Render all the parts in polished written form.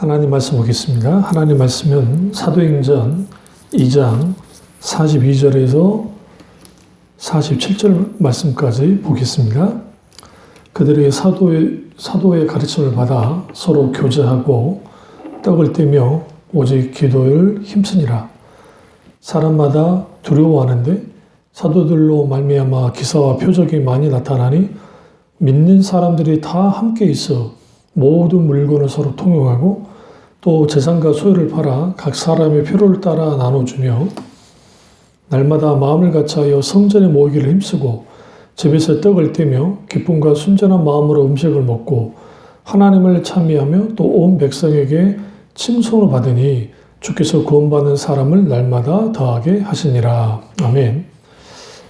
하나님 말씀 보겠습니다. 하나님 말씀은 사도행전 2장 42절에서 47절 말씀까지 보겠습니다. 그들의 사도의 가르침을 받아 서로 교제하고 떡을 떼며 오직 기도를 힘쓰니라. 사람마다 두려워하는데 사도들로 말미암아 기사와 표적이 많이 나타나니 믿는 사람들이 다 함께 있어 모든 물건을 서로 통용하고 또 재산과 소유를 팔아 각 사람의 필요를 따라 나눠주며 날마다 마음을 같이하여 성전에 모이기를 힘쓰고 집에서 떡을 떼며 기쁨과 순전한 마음으로 음식을 먹고 하나님을 찬미하며 또 온 백성에게 칭송을 받으니 주께서 구원받는 사람을 날마다 더하게 하시니라. 아멘.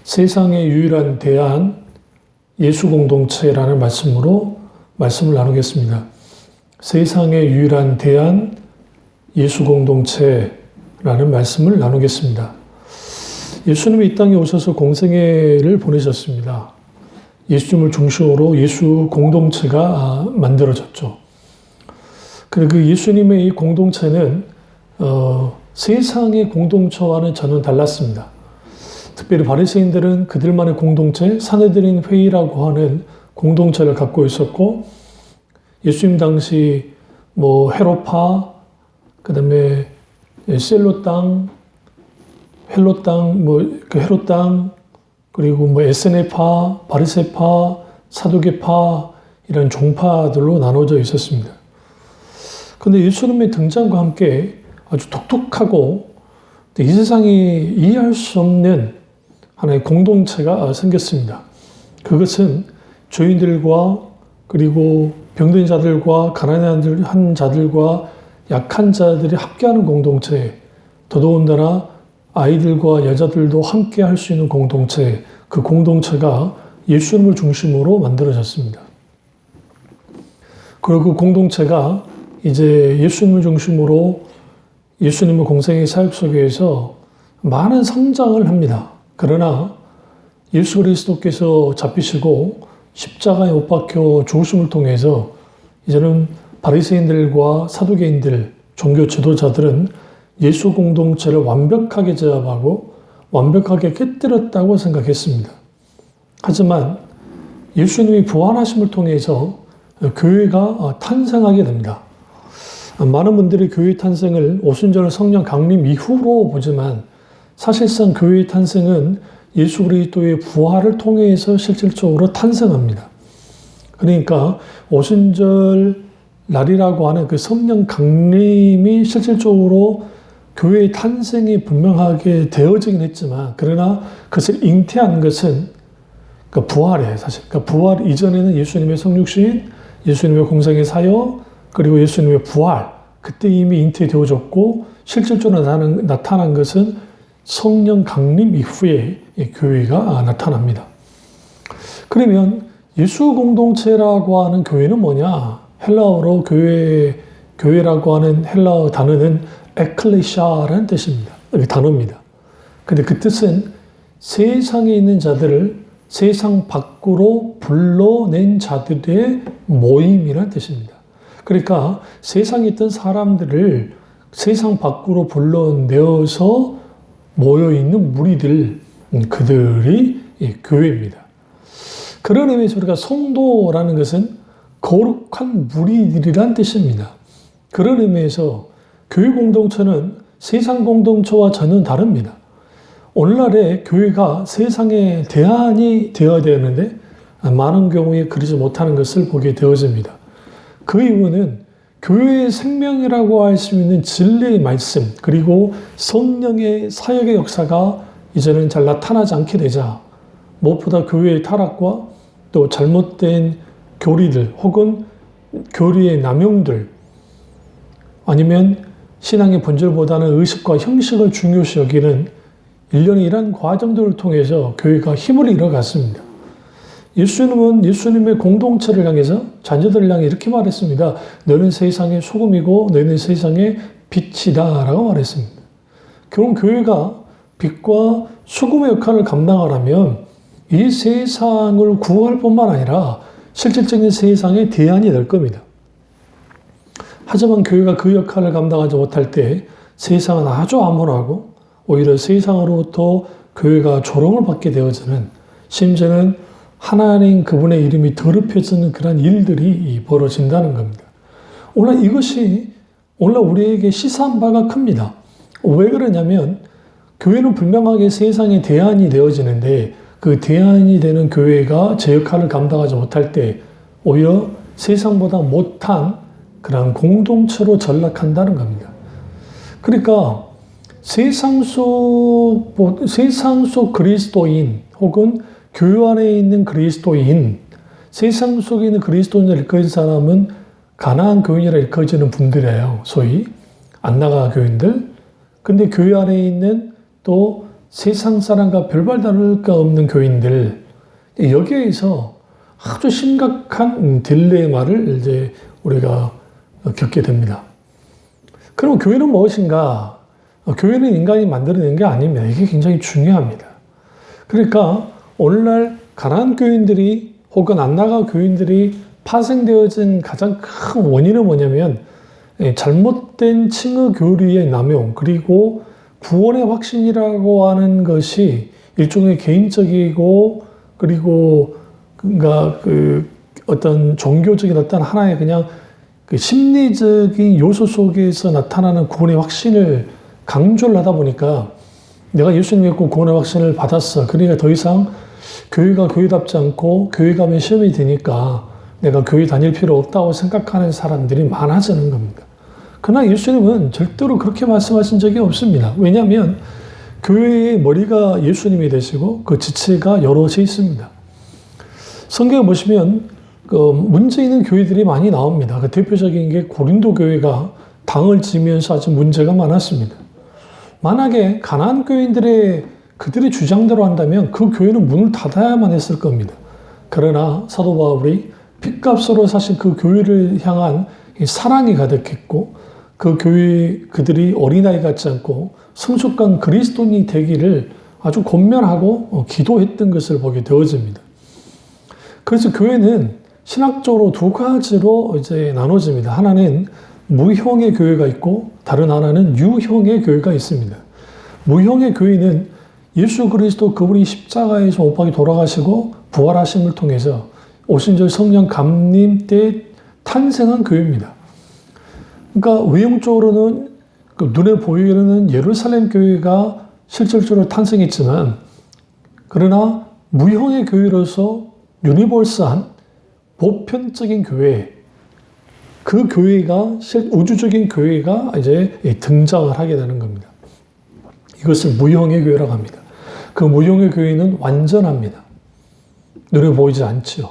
세상의 유일한 대안 예수 공동체라는 말씀을 나누겠습니다. 세상의 유일한 대안 예수 공동체라는 말씀을 나누겠습니다. 예수님이 이 땅에 오셔서 공생애를 보내셨습니다. 예수님을 중심으로 예수 공동체가 만들어졌죠. 그 예수님의 이 공동체는 세상의 공동체와는 전혀 달랐습니다. 특별히 바리새인들은 그들만의 공동체, 사내들인 회의라고 하는 공동체를 갖고 있었고, 예수님 당시 헤롯파, 그 다음에 셀로 땅, 헬로 땅, 헤롯 땅, 그리고 에스네파, 바리새파, 사두개파 이런 종파들로 나눠져 있었습니다. 그런데 예수님의 등장과 함께 아주 독특하고 이 세상이 이해할 수 없는 하나의 공동체가 생겼습니다. 그것은 죄인들과 그리고 병든 자들과 가난한 자들과 약한 자들이 함께하는 공동체, 더더군다나 아이들과 여자들도 함께 할 수 있는 공동체, 그 공동체가 예수님을 중심으로 만들어졌습니다. 그리고 그 공동체가 이제 예수님을 중심으로 예수님의 공생의 사역 속에서 많은 성장을 합니다. 그러나 예수 그리스도께서 잡히시고 십자가에 못 박혀 죽으심을 통해서 이제는 바리새인들과 사두개인들, 종교 지도자들은 예수 공동체를 완벽하게 제압하고 완벽하게 깨뜨렸다고 생각했습니다. 하지만 예수님이 부활하심을 통해서 교회가 탄생하게 됩니다. 많은 분들이 교회 탄생을 오순절 성령 강림 이후로 보지만 사실상 교회의 탄생은 예수 그리스도의 부활을 통해서 실질적으로 탄생합니다. 그러니까 오순절 날이라고 하는 그 성령 강림이 실질적으로 교회의 탄생이 분명하게 되어지긴 했지만, 그러나 그것을 잉태한 것은 그 부활이에요, 사실. 그러니까 부활 이전에는 예수님의 성육신, 예수님의 공생의 사역, 그리고 예수님의 부활, 그때 이미 잉태되어졌고, 실질적으로 나타난 것은 성령 강림 이후에 교회가 나타납니다. 그러면 예수 공동체라고 하는 교회는 뭐냐? 헬라어로 교회라고 하는 헬라어 단어는 에클레시아라는 뜻입니다. 단어입니다. 근데 그 뜻은 세상에 있는 자들을 세상 밖으로 불러낸 자들의 모임이라는 뜻입니다. 그러니까 세상에 있던 사람들을 세상 밖으로 불러내어서 모여있는 무리들, 그들이 교회입니다. 그런 의미에서 우리가 성도라는 것은 거룩한 무리들이란 뜻입니다. 그런 의미에서 교회 공동체는 세상 공동체와 전혀 다릅니다. 오늘날의 교회가 세상의 대안이 되어야 되는데 많은 경우에 그러지 못하는 것을 보게 되어집니다. 그 이유는 교회의 생명이라고 할 수 있는 진리의 말씀, 그리고 성령의 사역의 역사가 이제는 잘 나타나지 않게 되자 무엇보다 교회의 타락과 또 잘못된 교리들 혹은 교리의 남용들, 아니면 신앙의 본질보다는 의식과 형식을 중요시 여기는 일련의 이러한 과정들을 통해서 교회가 힘을 잃어갔습니다. 예수님은 예수님의 공동체를 향해서 자녀들을 향해 이렇게 말했습니다. 너는 세상의 소금이고 너는 세상의 빛이다 라고 말했습니다. 결국 교회가 빛과 소금의 역할을 감당하려면 이 세상을 구할 뿐만 아니라 실질적인 세상의 대안이 될 겁니다. 하지만 교회가 그 역할을 감당하지 못할 때 세상은 아주 암울하고 오히려 세상으로부터 교회가 조롱을 받게 되어지는, 심지어는 하나님 그분의 이름이 더럽혀지는 그런 일들이 벌어진다는 겁니다. 오늘 이것이 오늘 우리에게 시사한 바가 큽니다. 왜 그러냐면 교회는 분명하게 세상의 대안이 되어지는데 그 대안이 되는 교회가 제 역할을 감당하지 못할 때 오히려 세상보다 못한 그런 공동체로 전락한다는 겁니다. 그러니까 세상 속 그리스도인 혹은 교회 안에 있는 그리스도인, 세상 속에 있는 그리스도인을 일컬어진 사람은 가나안 교인이라 일컬어지는 분들이에요. 소위 안 나가 교인들. 근데 교회 안에 있는 또 세상 사람과 별반 다를 바 없는 교인들, 여기에서 아주 심각한 딜레마를 이제 우리가 겪게 됩니다. 그럼 교회는 무엇인가? 교회는 인간이 만들어낸 게 아닙니다. 이게 굉장히 중요합니다. 그러니까 오늘날 가나안 교인들이 혹은 안 나가 교인들이 파생되어진 가장 큰 원인은 뭐냐면 잘못된 칭의 교리의 남용, 그리고 구원의 확신이라고 하는 것이 일종의 개인적이고 그리고 그러니까 어떤 종교적인 어떤 하나의 그냥 심리적인 요소 속에서 나타나는 구원의 확신을 강조를 하다 보니까 내가 예수님 믿고 구원의 확신을 받았어. 그러니까 더 이상 교회가 교회답지 않고 교회 가면 시험이 되니까 내가 교회 다닐 필요 없다고 생각하는 사람들이 많아지는 겁니다. 그러나 예수님은 절대로 그렇게 말씀하신 적이 없습니다. 왜냐하면 교회의 머리가 예수님이 되시고 그 지체가 여럿이 있습니다. 성경에 보시면 문제 있는 교회들이 많이 나옵니다. 그 대표적인 게 고린도 교회가 당을 지면서 아주 문제가 많았습니다. 만약에 가나안 교인들의 그들의 주장대로 한다면 그 교회는 문을 닫아야만 했을 겁니다. 그러나 사도 바울이 핏값으로 사실 그 교회를 향한 사랑이 가득했고 그 교회 그들이 어린아이 같지 않고 성숙한 그리스도인이 되기를 아주 권면하고 기도했던 것을 보게 되어집니다. 그래서 교회는 신학적으로 두 가지로 이제 나눠집니다. 하나는 무형의 교회가 있고 다른 하나는 유형의 교회가 있습니다. 무형의 교회는 예수 그리스도 그분이 십자가에서 못 박혀 돌아가시고 부활하심을 통해서 오신절 성령 감림 때 탄생한 교회입니다. 그러니까 외형적으로는 눈에 보이기에는 예루살렘 교회가 실질적으로 탄생했지만 그러나 무형의 교회로서 유니버설한 보편적인 교회, 그 교회가 우주적인 교회가 이제 등장을 하게 되는 겁니다. 이것을 무형의 교회라고 합니다. 그 무형의 교회는 완전합니다. 눈에 보이지 않죠.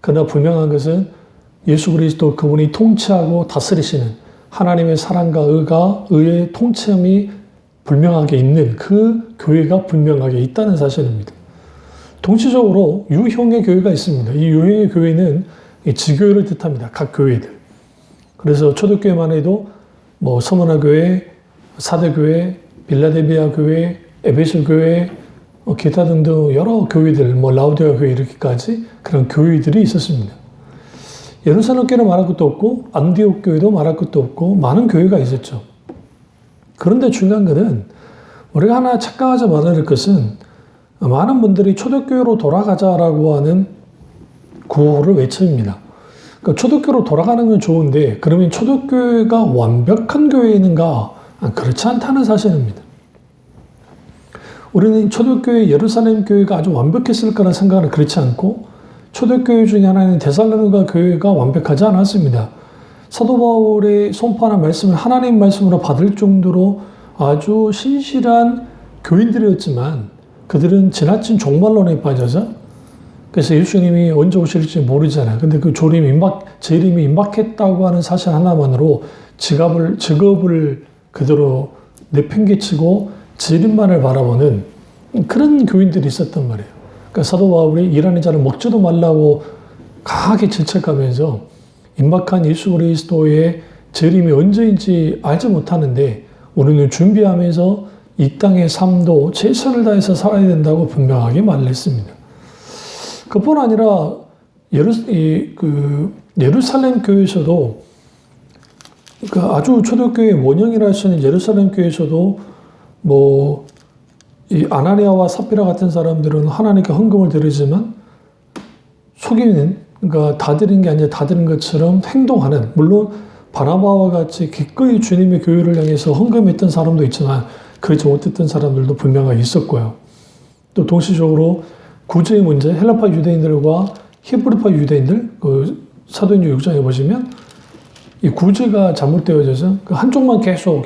그러나 분명한 것은 예수 그리스도 그분이 통치하고 다스리시는 하나님의 사랑과 의의 통치함이 분명하게 있는 그 교회가 분명하게 있다는 사실입니다. 동시적으로 유형의 교회가 있습니다. 이 유형의 교회는 지교회를 뜻합니다. 각 교회들. 그래서 초대교회만 해도 서머나 교회, 사대교회, 빌라델비아 교회, 에베소 교회, 기타 등등 여러 교회들, 라우디아 교회 이렇게까지 그런 교회들이 있었습니다. 예루살렘 교회는 말할 것도 없고 안디옥 교회도 말할 것도 없고 많은 교회가 있었죠. 그런데 중요한 것은 우리가 하나 착각하지 말아야 될 것은 많은 분들이 초대교회로 돌아가자라고 하는 구호를 외칩니다. 그러니까 초대교회로 돌아가는 건 좋은데 그러면 초대교회가 완벽한 교회인가? 그렇지 않다는 사실입니다. 우리는 초대교회 예루살렘 교회가 아주 완벽했을 거라는 생각은 그렇지 않고 초대교회 중에 하나는 데살로니가 교회가 완벽하지 않았습니다. 사도 바울의 선포하는 말씀을 하나님 말씀으로 받을 정도로 아주 신실한 교인들이었지만 그들은 지나친 종말론에 빠져서 그래서 예수님이 언제 오실지 모르잖아요. 근데 그 재림이 임박했다고 하는 사실 하나만으로 직업을 그대로 내팽개치고 재림만을 바라보는 그런 교인들이 있었단 말이에요. 그러니까 사도 바울이 일하는 자를 먹지도 말라고 강하게 질책하면서 임박한 예수 그리스도의 재림이 언제인지 알지 못하는데 우리는 준비하면서 이 땅의 삶도 최선을 다해서 살아야 된다고 분명하게 말을 했습니다. 그뿐 아니라 예루살렘 교회에서도 그러니까 아주 초대교회 원형이라 할 수 있는 예루살렘 교회에서도 뭐 이 아나니아와 삽비라 같은 사람들은 하나님께 헌금을 드리지만 속이는, 그러니까 다 드린 게 아니라 다 드린 것처럼 행동하는, 물론 바나바와 같이 기꺼이 주님의 교회를 향해서 헌금했던 사람도 있지만 그렇지 못했던 사람들도 분명하게 있었고요. 또 동시적으로 구제의 문제, 헬라파 유대인들과 히브리파 유대인들, 그 사도행전 6장에 보시면 이 구제가 잘못되어져서 그 한쪽만 계속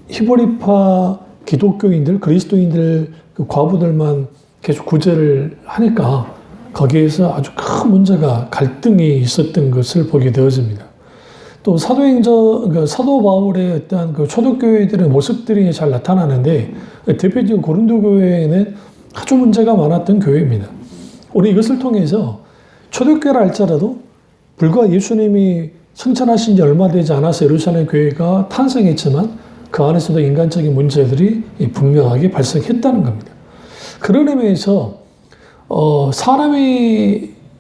히브리파 기독교인들, 그리스도인들, 그 과부들만 계속 구제를 하니까 거기에서 아주 큰 문제가, 갈등이 있었던 것을 보게 되어집니다. 또 그러니까 사도 바울의 어떤 그 초대교회들의 모습들이 잘 나타나는데, 대표적인 고린도 교회에는 아주 문제가 많았던 교회입니다. 우리 이것을 통해서 초대교회라 할지라도 불과 예수님이 승천하신 지 얼마 되지 않아서 예루살렘 교회가 탄생했지만 그 안에서도 인간적인 문제들이 분명하게 발생했다는 겁니다. 그런 의미에서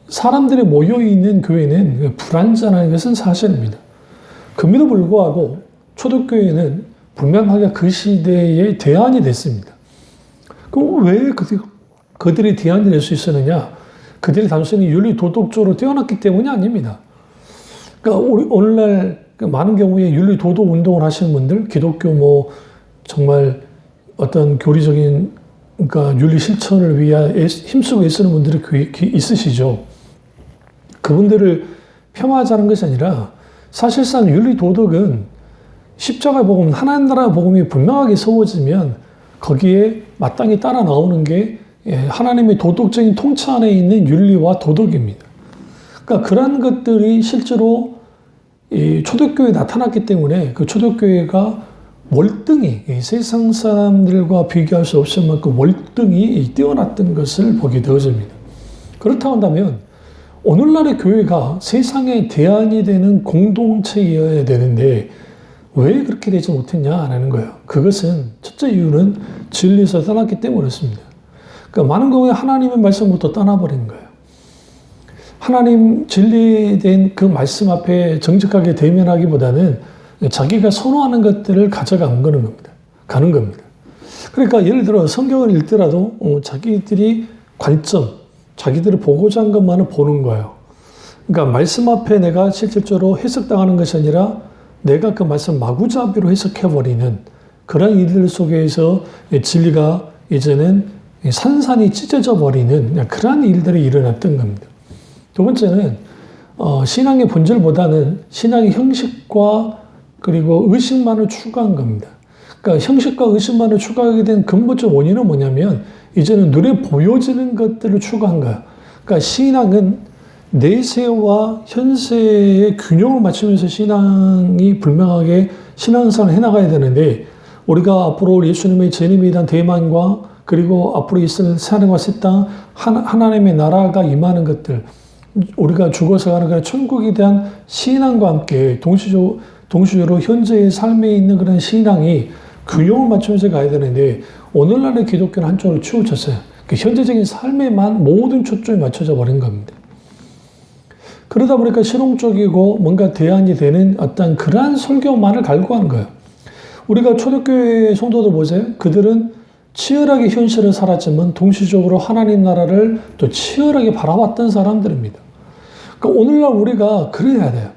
사람들이 모여있는 교회는 불완전한 것은 사실입니다. 그럼에도 불구하고 초대교회는 분명하게 그 시대의 대안이 됐습니다. 그럼 왜 그들이 대안이 될 수 있었느냐? 그들이 단순히 윤리 도덕적으로 뛰어났기 때문이 아닙니다. 그러니까 오늘날 많은 경우에 윤리 도덕 운동을 하시는 분들, 기독교 뭐 정말 어떤 교리적인, 그러니까 윤리 실천을 위해 힘쓰고 애쓰는 분들이 있으시죠. 그분들을 폄하하자는 것이 아니라 사실상 윤리 도덕은 십자가 복음, 하나님 나라 복음이 분명하게 세워지면 거기에 마땅히 따라 나오는 게 하나님의 도덕적인 통치 안에 있는 윤리와 도덕입니다. 그러니까 그런 것들이 실제로 이 초대교회에 나타났기 때문에 그 초대교회가 월등히 세상 사람들과 비교할 수 없을 만큼 월등히 뛰어났던 것을 보게 되어집니다. 그렇다고 한다면 오늘날의 교회가 세상의 대안이 되는 공동체여야 되는데 왜 그렇게 되지 못했냐라는 거예요. 그것은 첫째 이유는 진리에서 떠났기 때문이었습니다. 그러니까 많은 경우에 하나님의 말씀부터 떠나버린 거예요. 하나님 진리된 그 말씀 앞에 정직하게 대면하기보다는 자기가 선호하는 것들을 가져가는 겁니다. 가는 겁니다. 그러니까 예를 들어 성경을 읽더라도 자기들이 관점, 자기들이 보고자 한 것만을 보는 거예요. 그러니까 말씀 앞에 내가 실질적으로 해석당하는 것이 아니라 내가 그 말씀 마구잡이로 해석해버리는 그런 일들 속에서 진리가 이제는 산산이 찢어져 버리는 그런 일들이 일어났던 겁니다. 두 번째는 신앙의 본질보다는 신앙의 형식과 그리고 의식만을 추구한 겁니다. 그러니까 형식과 의식만을 추구하게 된 근본적 원인은 뭐냐면 이제는 눈에 보여지는 것들을 추구한 거야. 그러니까 신앙은 내세와 현세의 균형을 맞추면서 신앙이 분명하게 신앙생활을 해나가야 되는데 우리가 앞으로 예수님의 재림에 대한 대만과 그리고 앞으로 있을 새하늘과 새 땅 하나님의 나라가 임하는 것들, 우리가 죽어서 가는 그런 천국에 대한 신앙과 함께 동시적으로 현재의 삶에 있는 그런 신앙이 균형을 맞추면서 가야 되는데 오늘날의 기독교는 한쪽으로 치우쳤어요. 그 현재적인 삶에만 모든 초점이 맞춰져 버린 겁니다. 그러다 보니까 실용적이고 뭔가 대안이 되는 어떤 그러한 설교만을 갈구하는 거예요. 우리가 초대교회 성도들 보세요. 그들은 치열하게 현실을 살았지만 동시적으로 하나님 나라를 또 치열하게 바라봤던 사람들입니다. 그러니까 오늘날 우리가 그래야 돼요.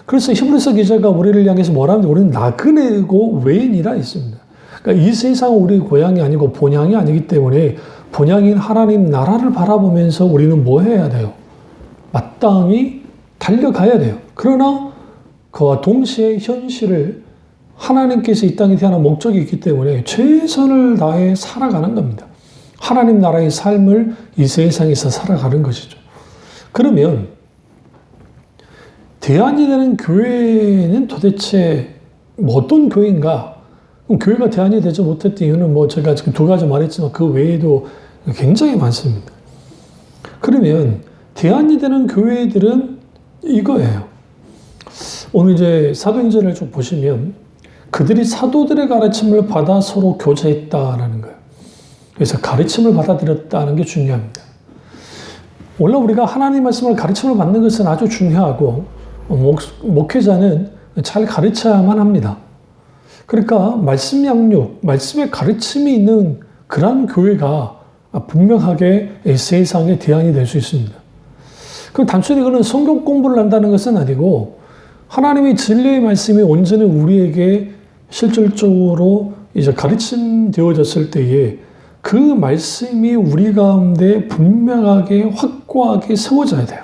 그래서 히브리서 기자가 우리를 향해서 뭐라 하는데 우리는 나그네고 외인이라 했습니다. 그러니까 이 세상은 우리 고향이 아니고 본향이 아니기 때문에 본향인 하나님 나라를 바라보면서 우리는 뭐 해야 돼요? 마땅히 달려가야 돼요. 그러나 그와 동시에 현실을 하나님께서 이 땅에 태어난 목적이 있기 때문에 최선을 다해 살아가는 겁니다. 하나님 나라의 삶을 이 세상에서 살아가는 것이죠. 그러면 대안이 되는 교회는 도대체 어떤 교회인가? 그럼 교회가 대안이 되지 못했던 이유는 뭐 제가 지금 두 가지 말했지만 그 외에도 굉장히 많습니다. 그러면 대안이 되는 교회들은 이거예요. 오늘 이제 사도행전을 쭉 보시면 그들이 사도들의 가르침을 받아 서로 교제했다라는 거예요. 그래서 가르침을 받아들였다는 게 중요합니다. 원래 우리가 하나님 말씀을 가르침을 받는 것은 아주 중요하고 목회자는 잘 가르쳐야만 합니다. 그러니까 말씀 양육, 말씀의 가르침이 있는 그런 교회가 분명하게 세상의 대안이 될 수 있습니다. 그럼 단순히 그는 성경 공부를 한다는 것은 아니고 하나님의 진리의 말씀이 온전히 우리에게 실질적으로 이제 가르침되어졌을 때에 그 말씀이 우리 가운데 분명하게 확고하게 세워져야 돼요.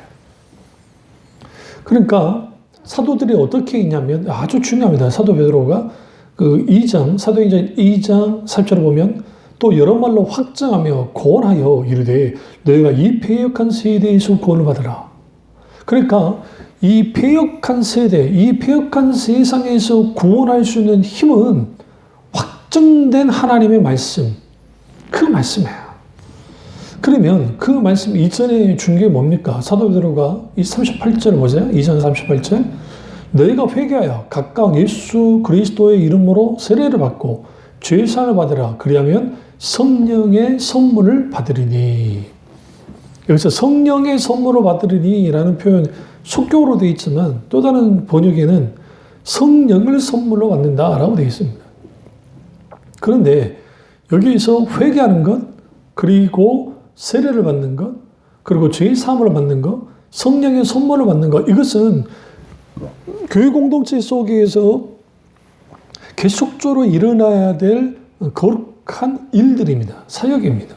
그러니까 사도들이 어떻게 했냐면 아주 중요합니다. 사도 베드로가 그 2장, 사도행전 2장 4절을 보면 또 여러 말로 확증하며 권하여 이르되 너희가 이 패역한 세대에서 구원을 받으라. 그러니까 이 패역한 세대, 이 패역한 세상에서 구원할 수 있는 힘은 확정된 하나님의 말씀, 그 말씀이에요. 그러면 그 말씀 이전에 준 게 뭡니까? 사도 베드로가 이 38절을 보세요. 2장 38절. 너희가 회개하여 각각 예수 그리스도의 이름으로 세례를 받고 죄사함을 받으라. 그리하면 성령의 선물을 받으리니. 여기서 성령의 선물을 받으리니 라는 표현 속격으로 되어 있지만 또 다른 번역에는 성령을 선물로 받는다라고 되어 있습니다. 그런데 여기에서 회개하는 것, 그리고 세례를 받는 것, 그리고 죄 사함을 받는 것, 성령의 선물을 받는 것, 이것은 교회 공동체 속에서 계속적으로 일어나야 될 거룩한 일들입니다. 사역입니다.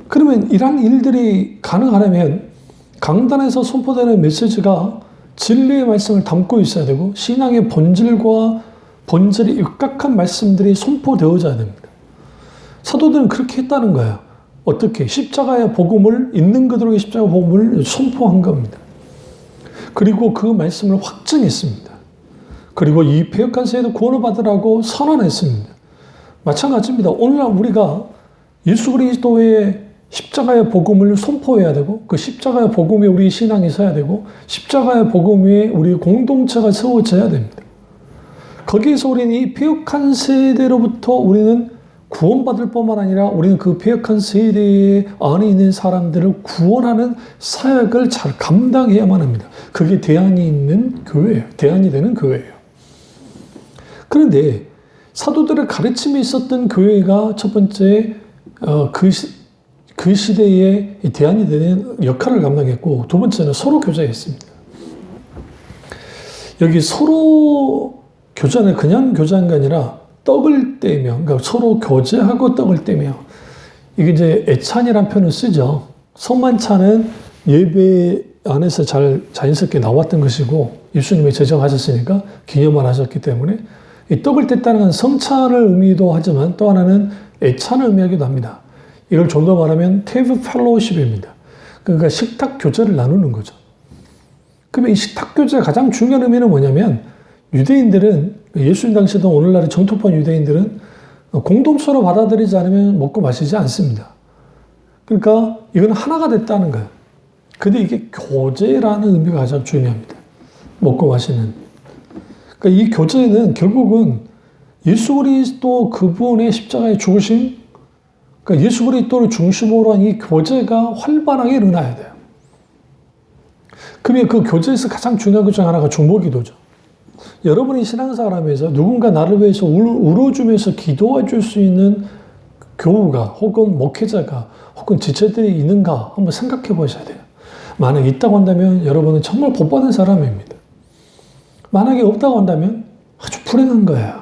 그러면 이러한 일들이 가능하려면 강단에서 선포되는 메시지가 진리의 말씀을 담고 있어야 되고 신앙의 본질이 육각한 말씀들이 선포되어져야 됩니다. 사도들은 그렇게 했다는 거예요. 어떻게? 십자가의 복음을 있는 그대로의 십자가 복음을 선포한 겁니다. 그리고 그 말씀을 확증했습니다. 그리고 이 패역한 세대도 구원을 받으라고 선언했습니다. 마찬가지입니다. 오늘날 우리가 예수 그리스도의 십자가의 복음을 선포해야 되고 그 십자가의 복음에 우리 신앙이 서야 되고 십자가의 복음 위에 우리 공동체가 세워져야 됩니다. 거기에서 우리는 이 패역한 세대로부터 우리는 구원받을 뿐만 아니라 우리는 그 패역한 세대 안에 있는 사람들을 구원하는 사역을 잘 감당해야만 합니다. 그게 대안이 있는 교회예요. 대안이 되는 교회예요. 그런데 사도들의 가르침이 있었던 교회가 첫 번째 그 시대에 대안이 되는 역할을 감당했고 두 번째는 서로 교제했습니다. 여기 서로 교제는 그냥 교제한 게 아니라 떡을 떼며, 그러니까 서로 교제하고 떡을 떼며, 이게 이제 애찬이라는 표현을 쓰죠. 성만찬은 예배 안에서 잘 자연스럽게 나왔던 것이고, 예수님이 제정하셨으니까 기념을 하셨기 때문에, 이 떡을 뗐다는 건 성찬을 의미도 하지만 또 하나는 애찬을 의미하기도 합니다. 이걸 좀 더 말하면 테이블 펠로우십입니다. 그러니까 식탁 교제를 나누는 거죠. 그러면 이 식탁 교제의 가장 중요한 의미는 뭐냐면, 유대인들은 예수님 당시도 오늘날의 정통파 유대인들은 공동체로 받아들이지 않으면 먹고 마시지 않습니다. 그러니까 이건 하나가 됐다는 거예요. 근데 이게 교제라는 의미가 가장 중요합니다. 먹고 마시는. 그러니까 이 교제는 결국은 예수 그리스도 그분의 십자가의 죽으심, 그러니까 예수 그리스도를 중심으로 한 이 교제가 활발하게 일어나야 돼요. 그러면 그 교제에서 가장 중요한 것 중 하나가 중보기도죠. 여러분이 신앙생활 하면서 누군가 나를 위해서 울어주면서 기도해 줄 수 있는 교우가 혹은 목회자가 혹은 지체들이 있는가 한번 생각해 보셔야 돼요. 만약에 있다고 한다면 여러분은 정말 복받은 사람입니다. 만약에 없다고 한다면 아주 불행한 거예요.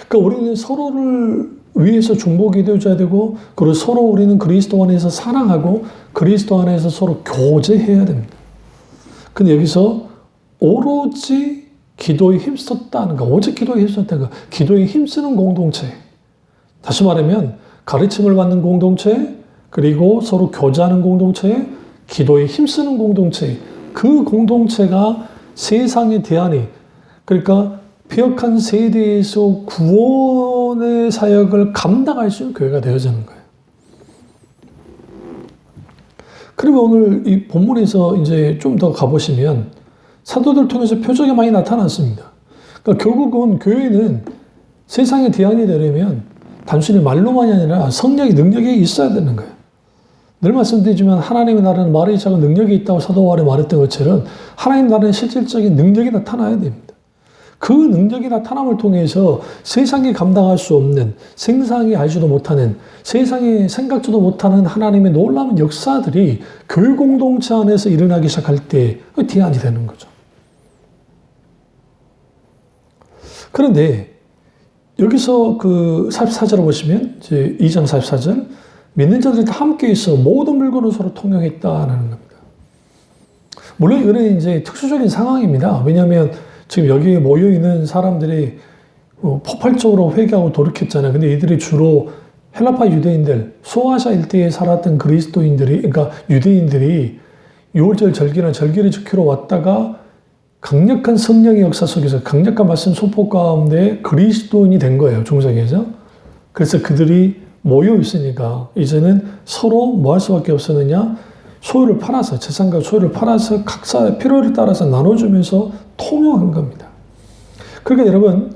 그러니까 우리는 서로를 위해서 중보기도해줘야 되고 그리고 서로 우리는 그리스도 안에서 사랑하고 그리스도 안에서 서로 교제해야 됩니다. 근데 여기서 오로지 기도에 힘썼다는 거, 오직 기도에 힘썼다는 거, 기도에 힘쓰는 공동체. 다시 말하면 가르침을 받는 공동체, 그리고 서로 교제하는 공동체, 기도에 힘쓰는 공동체. 그 공동체가 세상의 대안이, 그러니까 패역한 세대에서 구원의 사역을 감당할 수 있는 교회가 되어지는 거예요. 그러면 오늘 이 본문에서 이제 좀 더 가보시면 사도들 통해서 표적이 많이 나타났습니다. 그러니까 결국은 교회는 세상의 대안이 되려면 단순히 말로만이 아니라 성령의 능력이 있어야 되는 거예요. 늘 말씀드리지만 하나님의 나라는 말의 작은 능력이 있다고 사도 바울이 말했던 것처럼 하나님 나라는 실질적인 능력이 나타나야 됩니다. 그 능력이 나타남을 통해서 세상이 감당할 수 없는, 생상이 알지도 못하는, 세상이 생각지도 못하는 하나님의 놀라운 역사들이 교회 공동체 안에서 일어나기 시작할 때 대안이 되는 거죠. 그런데 여기서 그 44절을 보시면 이제 2장 44절 믿는 자들이 다 함께 있어 모든 물건을 서로 통용했다라는 겁니다. 물론 이거는 이제 특수적인 상황입니다. 왜냐하면 지금 여기에 모여 있는 사람들이 폭발적으로 회개하고 돌이켰잖아요. 근데 이들이 주로 헬라파 유대인들, 소아시아 일대에 살았던 그리스도인들이, 그러니까 유대인들이 6월절 절기나 절기를 지키러 왔다가 강력한 성령의 역사 속에서 강력한 말씀 소포 가운데 그리스도인이 된 거예요. 중세기에서. 그래서 그들이 모여 있으니까 이제는 서로 뭐 할 수밖에 없었느냐? 소유를 팔아서, 재산과 소유를 팔아서 각자의 필요에 따라서 나눠주면서 통용한 겁니다. 그러니까 여러분,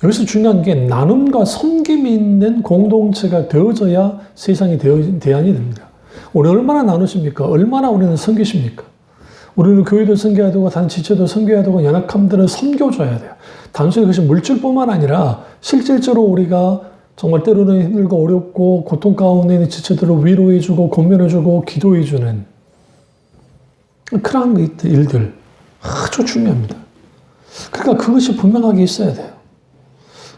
여기서 중요한 게 나눔과 섬김이 있는 공동체가 되어져야 세상이 대안이 됩니다. 우리 얼마나 나누십니까? 얼마나 우리는 섬기십니까? 우리는 교회도 섬겨야 되고, 단지체도 섬겨야 되고, 연약함들을 섬겨줘야 돼요. 단순히 그것이 물질뿐만 아니라 실질적으로 우리가 정말 때로는 힘들고 어렵고 고통 가운데 있는 지체들을 위로해주고 권면해주고 기도해주는 그런 일들 아주 중요합니다. 그러니까 그것이 분명하게 있어야 돼요.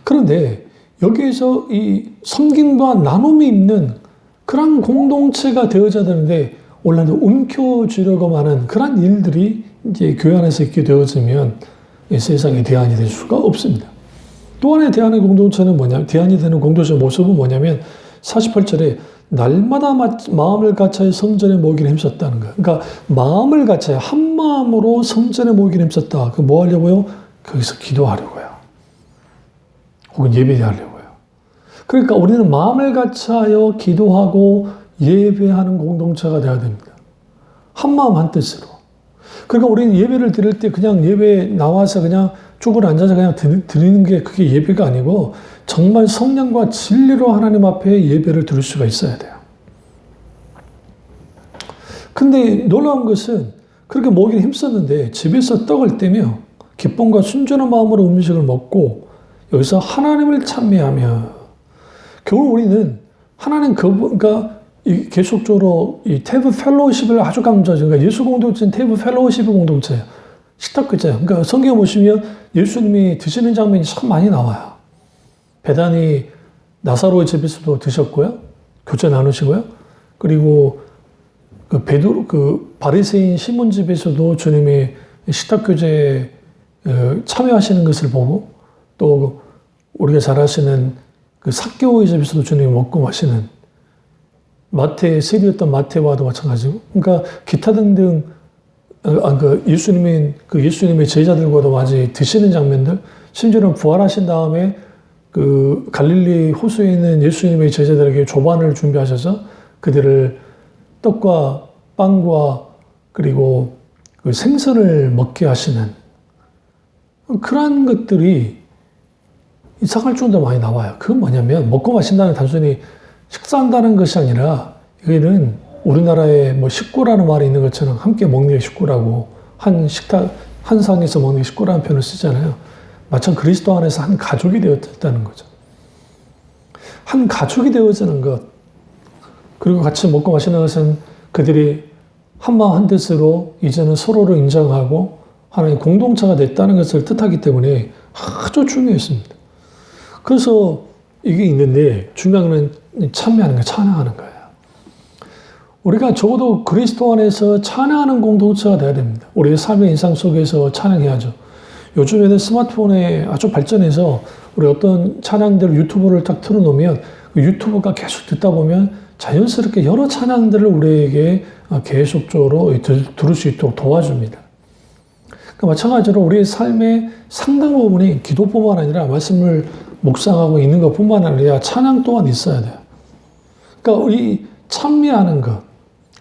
그런데 여기에서 이 섬김과 나눔이 있는 그런 공동체가 되어져야 되는데 온라인에 움켜쥐려고 하는 그런 일들이 이제 교회 안에서 있게 되어지면 세상에 대안이 될 수가 없습니다. 또 하나의 대안의 공동체는 뭐냐면, 대안이 되는 공동체의 모습은 뭐냐면 48절에 날마다 마음을 같이 성전에 모이기를 힘썼다는 거예요. 그러니까 마음을 같이 한 마음으로 성전에 모이기를 힘썼다. 그 뭐 하려고요? 거기서 기도하려고요. 혹은 예배하려고요. 그러니까 우리는 마음을 같이하여 기도하고 예배하는 공동체가 되어야 됩니다. 한 마음 한 뜻으로. 그러니까 우리는 예배를 드릴 때 그냥 예배 나와서 그냥 쭈그려 앉아서 그냥 드리는 게 그게 예배가 아니고 정말 성령과 진리로 하나님 앞에 예배를 드릴 수가 있어야 돼요. 근데 놀라운 것은 그렇게 모이기를 힘썼는데 집에서 떡을 떼며 기쁨과 순전한 마음으로 음식을 먹고 여기서 하나님을 찬미하며 결국 우리는 하나님 그러니까 계속적으로 이 테이블 펠로우십을 아주 강조하죠. 그러니까 예수 공동체는 테이블 펠로우십 공동체예요. 식탁교제예요. 그러니까 성경 보시면 예수님이 드시는 장면이 참 많이 나와요. 베다니 나사로의 집에서도 드셨고요. 교제 나누시고요. 그리고 그 바리새인 시몬 집에서도 주님이 식탁교제에 참여하시는 것을 보고 또 우리가 잘 아시는 그 삭개오의 집에서도 주님이 먹고 마시는 세리였던 마태와도 마찬가지고 그러니까 기타 등등 예수님의 제자들과도 많이 드시는 장면들, 심지어는 부활하신 다음에 그 갈릴리 호수에 있는 예수님의 제자들에게 조반을 준비하셔서 그들을 떡과 빵과 그리고 그 생선을 먹게 하시는 그러한 것들이 이상할 정도로 많이 나와요. 그건 뭐냐면 먹고 마신다는 단순히 식사한다는 것이 아니라 여기는 우리나라에 뭐 식구라는 말이 있는 것처럼 함께 먹는 게 식구라고 한 식탁, 한 상에서 먹는 게 식구라는 표현을 쓰잖아요. 마찬 그리스도 안에서 한 가족이 되었다는 거죠. 한 가족이 되어지는 것, 그리고 같이 먹고 마시는 것은 그들이 한마음 한뜻으로 이제는 서로를 인정하고 하나의 공동체가 됐다는 것을 뜻하기 때문에 아주 중요했습니다. 그래서 이게 있는데 중요한 건 참여하는 거예요. 찬양하는 거예요. 우리가 적어도 그리스도 안에서 찬양하는 공동체가 돼야 됩니다. 우리의 삶의 인상 속에서 찬양해야죠. 요즘에는 스마트폰에 아주 발전해서 우리 어떤 찬양들 유튜브를 딱 틀어놓으면 그 유튜브가 계속 듣다 보면 자연스럽게 여러 찬양들을 우리에게 계속적으로 들을 수 있도록 도와줍니다. 그러니까 마찬가지로 우리의 삶의 상당 부분이 기도뿐만 아니라 말씀을 묵상하고 있는 것뿐만 아니라 찬양 또한 있어야 돼요. 그러니까 우리 찬미하는 것,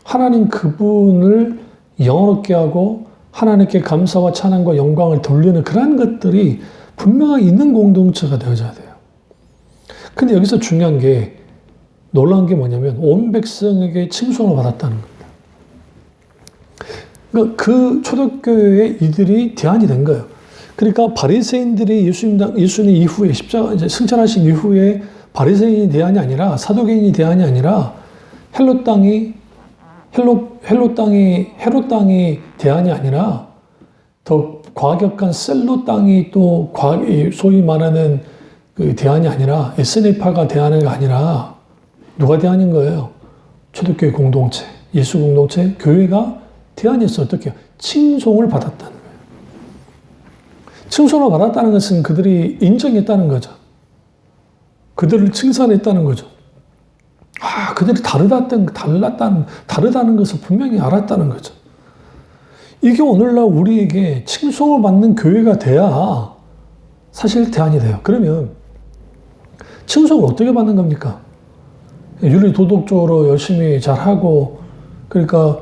하나님 그분을 영원롭게 하고 하나님께 감사와 찬양과 영광을 돌리는 그런 것들이 분명하게 있는 공동체가 되어져야 돼요. 근데 여기서 중요한 게 놀라운 게 뭐냐면 온 백성에게 칭송을 받았다는 겁니다. 그러니까 그 초대교회에 이들이 대안이 된 거예요. 그러니까 바리새인들이 예수님 이후에 십자가 이제 승천하신 이후에 바리새인이 대안이 아니라 사두개인이 대안이 아니라 헤롯 땅이 대안이 아니라 더 과격한 셀로 땅이 또 소위 말하는 그 대안이 아니라 에스네파가 대안이 아니라 누가 대안인 거예요? 초대교회 공동체, 예수 공동체, 교회가 대안이었어. 어떻게? 칭송을 받았다는 거예요. 칭송을 받았다는 것은 그들이 인정했다는 거죠. 그들을 칭찬했다는 거죠. 그들이 다르다는 것을 분명히 알았다는 거죠. 이게 오늘날 우리에게 칭송을 받는 교회가 돼야 사실 대안이 돼요. 그러면 칭송을 어떻게 받는 겁니까? 윤리 도덕적으로 열심히 잘하고, 그러니까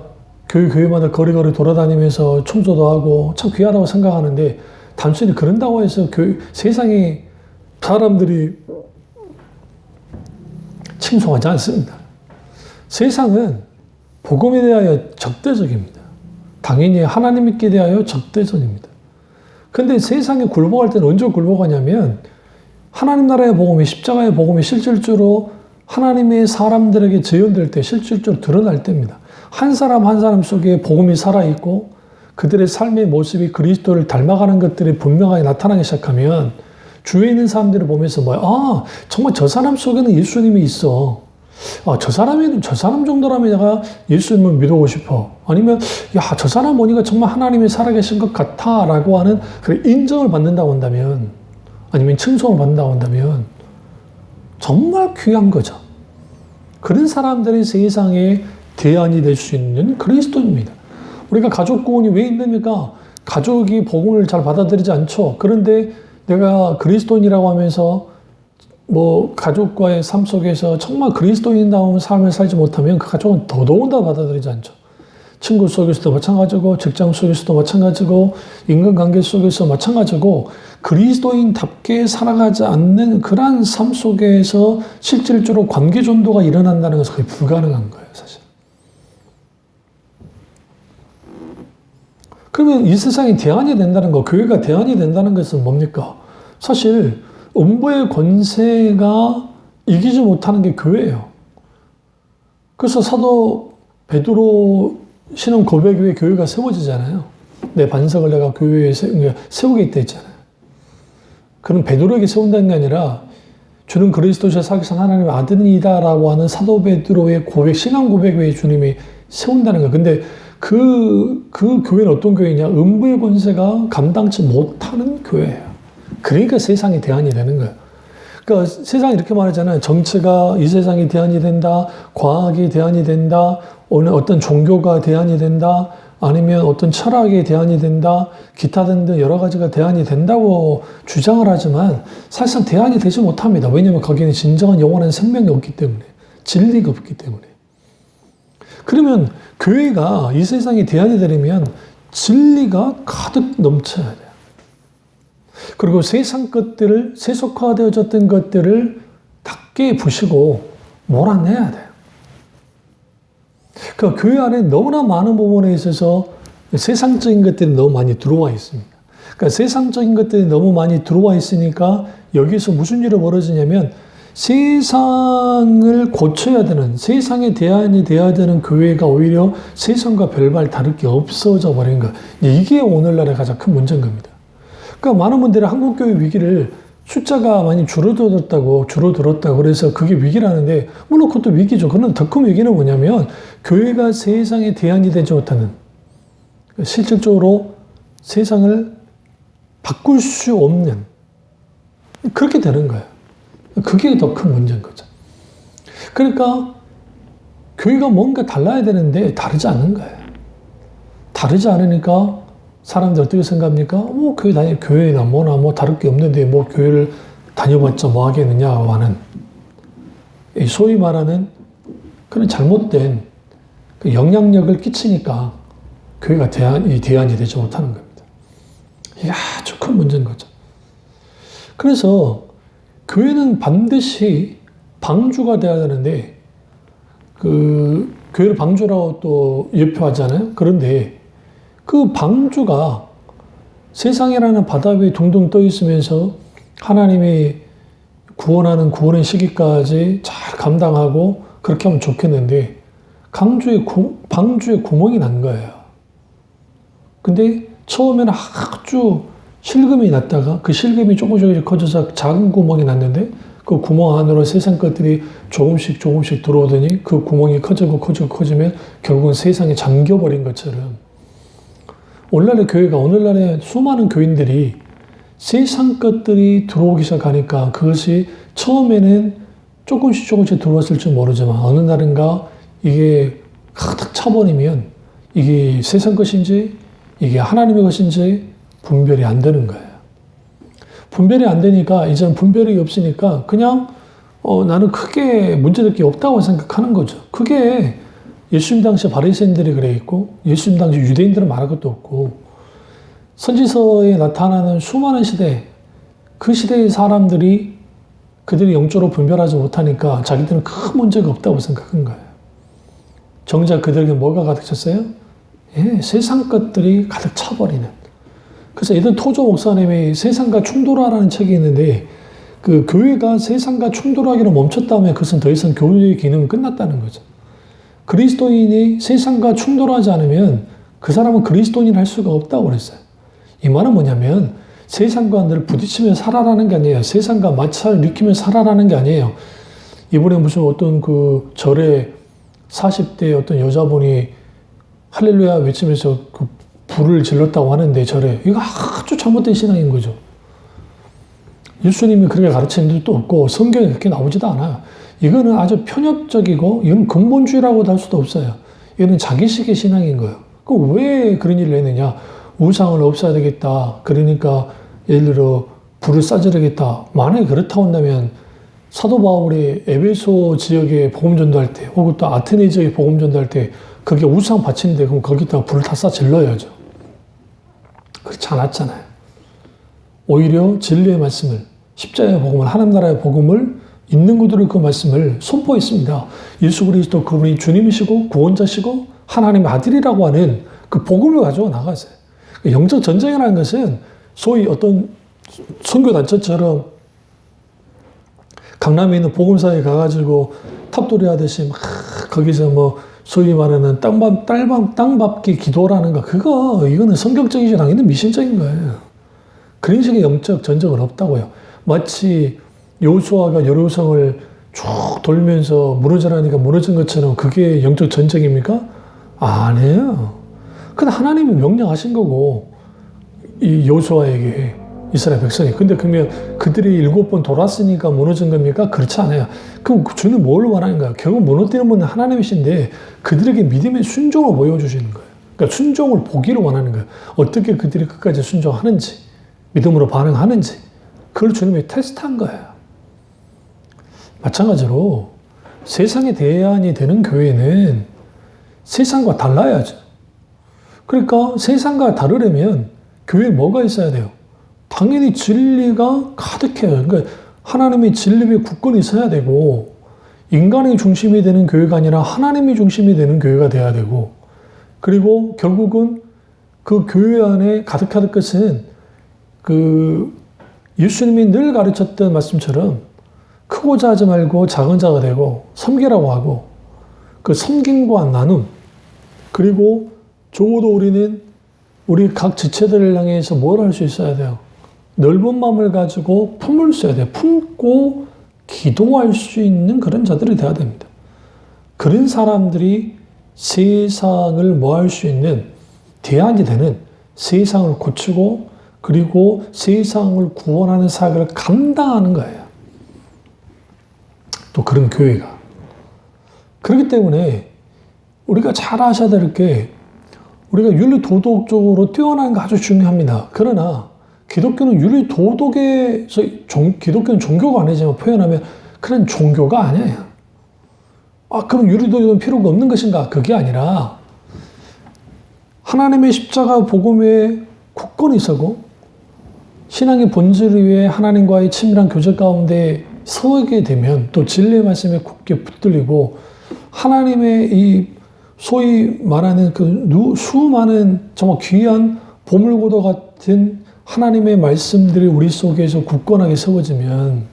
교회마다 거리거리 돌아다니면서 청소도 하고 참 귀하다고 생각하는데, 단순히 그런다고 해서 세상의 사람들이 칭송하지 않습니다. 세상은 복음에 대하여 적대적입니다. 당연히 하나님 믿기에 대하여 적대적입니다. 근데 세상에 굴복할 때는 언제 굴복하냐면 하나님 나라의 복음이, 십자가의 복음이 실질적으로 하나님의 사람들에게 재현될 때, 실질적으로 드러날 때입니다. 한 사람 한 사람 속에 복음이 살아있고 그들의 삶의 모습이 그리스도를 닮아가는 것들이 분명하게 나타나기 시작하면 주위에 있는 사람들을 보면서 정말 저 사람 속에는 예수님이 있어. 저 사람 정도라면 내가 예수님을 믿어보고 싶어. 아니면 저 사람 보니까 정말 하나님이 살아계신 것 같아 라고 하는 인정을 받는다고 한다면, 아니면 칭송을 받는다고 한다면 정말 귀한 거죠. 그런 사람들이 세상에 대안이 될 수 있는 그리스도입니다. 우리가 가족 구원이 왜 힘듭니까? 가족이 복음을 잘 받아들이지 않죠. 그런데 내가 그리스도인이라고 하면서 가족과의 삶 속에서 정말 그리스도인다운 삶을 살지 못하면 그 가족은 더더군다나 받아들이지 않죠. 친구 속에서도 마찬가지고, 직장 속에서도 마찬가지고, 인간관계 속에서 마찬가지고, 그리스도인답게 살아가지 않는 그러한 삶 속에서 실질적으로 관계 전도가 일어난다는 것은 거의 불가능한 거예요, 사실. 그러면 이 세상이 대안이 된다는 거, 교회가 대안이 된다는 것은 뭡니까? 사실 음부의 권세가 이기지 못하는 게 교회예요. 그래서 사도 베드로 신앙 고백 위에 교회가 세워지잖아요. 내 반석을 내가 교회에 세우겠다 했잖아요. 그럼 베드로에게 세운다는 게 아니라 주는 그리스도시와 살아계신 하나님의 아들이다라고 하는 사도 베드로의 고백, 신앙 고백 위에 주님이 세운다는 거예요. 근데 그 교회는 어떤 교회냐? 음부의 권세가 감당치 못하는 교회예요. 그러니까 세상이 대안이 되는 거예요. 그러니까 세상이 이렇게 말하잖아요. 정치가 이 세상이 대안이 된다. 과학이 대안이 된다. 오늘 어떤 종교가 대안이 된다. 아니면 어떤 철학이 대안이 된다. 기타 등등 여러 가지가 대안이 된다고 주장을 하지만 사실상 대안이 되지 못합니다. 왜냐하면 거기는 진정한 영원한 생명이 없기 때문에, 진리가 없기 때문에. 그러면 교회가 이 세상에 대안이 되려면 진리가 가득 넘쳐야 돼요. 그리고 세상 것들을, 세속화되어졌던 것들을 닦게 부시고 몰아내야 돼요. 그러니까 교회 안에 너무나 많은 부분에 있어서 세상적인 것들이 너무 많이 들어와 있습니다. 그러니까 세상적인 것들이 너무 많이 들어와 있으니까 여기서 무슨 일이 벌어지냐면 세상을 고쳐야 되는, 세상에 대안이 돼야 되는 교회가 오히려 세상과 별반 다를 게 없어져 버린 것. 이게 오늘날의 가장 큰 문제인 겁니다. 그러니까 많은 분들이 한국교회 위기를 숫자가 많이 줄어들었다고 그래서 그게 위기라는데, 물론 그것도 위기죠. 그러나 더 큰 위기는 뭐냐면 교회가 세상에 대안이 되지 못하는, 실질적으로 세상을 바꿀 수 없는, 그렇게 되는 거예요. 그게 더 큰 문제인 거죠. 그러니까 교회가 뭔가 달라야 되는데 다르지 않은 거예요. 다르지 않으니까 사람들 어떻게 생각합니까? 교회나 뭐나 다를 게 없는데 교회를 다녀봤자 뭐 하겠느냐고 하는, 소위 말하는 그런 잘못된 그 영향력을 끼치니까 교회가 대안이 되지 못하는 겁니다. 이게 아주 큰 문제인 거죠. 그래서 교회는 반드시 방주가 되어야 되는데 그 교회를 방주라고 또 예표하잖아요. 그런데 그 방주가 세상이라는 바다 위에 둥둥 떠 있으면서 하나님이 구원하는 구원의 시기까지 잘 감당하고 그렇게 하면 좋겠는데 방주에 구멍이 난 거예요. 근데 처음에는 아주 실금이 났다가 그 실금이 조금씩 커져서 작은 구멍이 났는데 그 구멍 안으로 세상 것들이 조금씩 들어오더니 그 구멍이 커지면 결국은 세상에 잠겨버린 것처럼 오늘날의 교회가 오늘날의 수많은 교인들이 세상 것들이 들어오기 시작하니까 그것이 처음에는 조금씩 들어왔을지 모르지만 어느 날인가 이게 가득 차버리면 이게 세상 것인지 이게 하나님의 것인지 분별이 안 되는 거예요. 분별이 안 되니까 이제는 분별이 없으니까 그냥 나는 크게 문제될 게 없다고 생각하는 거죠. 그게 예수님 당시 바리새인들이 그래 있고 예수님 당시 유대인들은 말할 것도 없고 선지서에 나타나는 수많은 시대 그 시대의 사람들이 그들이 영적으로 분별하지 못하니까 자기들은 큰 문제가 없다고 생각한 거예요. 정작 그들에게 뭐가 가득 찼어요? 예, 세상 것들이 가득 차버리는. 그래서 에든 토조 목사님이 세상과 충돌하라는 책이 있는데 그 교회가 세상과 충돌하기로 멈췄다면 그것은 더 이상 교회의 기능은 끝났다는 거죠. 그리스도인이 세상과 충돌하지 않으면 그 사람은 그리스도인을 할 수가 없다고 그랬어요. 이 말은 뭐냐면 세상과 늘 부딪히며 살아라는 게 아니에요. 세상과 마찰을 느끼며 살아라는 게 아니에요. 이번에 무슨 어떤 그 절에 40대 어떤 여자분이 할렐루야 외치면서 그 불을 질렀다고 하는데 절에 이거 아주 잘못된 신앙인 거죠. 예수님이 그렇게 가르치는 것도 없고 성경에 그렇게 나오지도 않아요. 이거는 아주 편협적이고 이건 근본주의라고도 할 수도 없어요. 이거는 자기식의 신앙인 거예요. 그럼 왜 그런 일을 했느냐? 우상을 없애야 되겠다. 그러니까 예를 들어 불을 싸지르겠다. 만약에 그렇다고 한다면 사도 바울이 에베소 지역에 복음 전도할 때 혹은 또 아테네 지역에 복음 전도할 때 그게 우상 바치는데 그럼 거기다가 불을 다 싸 질러야죠. 그렇지 않았잖아요. 오히려 진리의 말씀을 십자가의 복음을 하나님 나라의 복음을 있는 그대로 그 말씀을 선포했습니다. 예수 그리스도 그분이 주님이시고 구원자시고 하나님의 아들이라고 하는 그 복음을 가지고 나가세요. 영적 전쟁이라는 것은 소위 어떤 선교단체처럼 강남에 있는 복음사에 가가지고 탑돌이 하듯이 막 거기서 뭐 소위 말하는 땅밟기 기도라는 거 이거는 성경적이지 않은 미신적인 거예요. 그런 식의 영적 전쟁은 없다고요. 마치 여호수아가 여리고성을 쭉 돌면서 무너져라니까 무너진 것처럼 그게 영적 전쟁입니까? 아니에요. 근데 하나님이 명령하신 거고 이 여호수아에게 이스라엘 백성이. 근데 그러면 그들이 7번 돌았으니까 무너진 겁니까? 그렇지 않아요. 그럼 주는 뭘 원하는 거예요? 결국 무너뜨리는 분은 하나님이신데 그들에게 믿음의 순종을 보여주시는 거예요. 그러니까 순종을 보기를 원하는 거예요. 어떻게 그들이 끝까지 순종하는지, 믿음으로 반응하는지 그걸 주님이 테스트한 거예요. 마찬가지로 세상의 대안이 되는 교회는 세상과 달라야죠. 그러니까 세상과 다르려면 교회에 뭐가 있어야 돼요? 당연히 진리가 가득해요. 그러니까 하나님의 진리의 굳건히 있어야 되고 인간의 중심이 되는 교회가 아니라 하나님이 중심이 되는 교회가 돼야 되고 그리고 결국은 그 교회 안에 가득할 것은 그 예수님이 늘 가르쳤던 말씀처럼 크고자 하지 말고 작은 자가 되고 섬기라고 하고 그 섬김과 나눔 그리고 적어도 우리는 우리 각 지체들을 향해서 뭘 할 수 있어야 돼요? 넓은 마음을 가지고 품을 써야 돼요. 품고 기도할 수 있는 그런 자들이 되어야 됩니다. 그런 사람들이 세상을 뭐 할 수 있는 대안이 되는 세상을 고치고 그리고 세상을 구원하는 사역을 감당하는 거예요. 또 그런 교회가. 그렇기 때문에 우리가 잘 아셔야 될 게 우리가 윤리 도덕적으로 뛰어난 거 아주 중요합니다. 그러나 기독교는 윤리 도덕에서 기독교는 종교가 아니지만 표현하면 그런 종교가 아니에요. 그럼 윤리 도덕은 필요가 없는 것인가? 그게 아니라 하나님의 십자가 복음에 굳건히 서고 신앙의 본질 위에 하나님과의 친밀한 교제 가운데 서게 되면 또 진리의 말씀에 굳게 붙들리고 하나님의 이 소위 말하는 그 수많은 정말 귀한 보물고도 같은 하나님의 말씀들이 우리 속에서 굳건하게 세워지면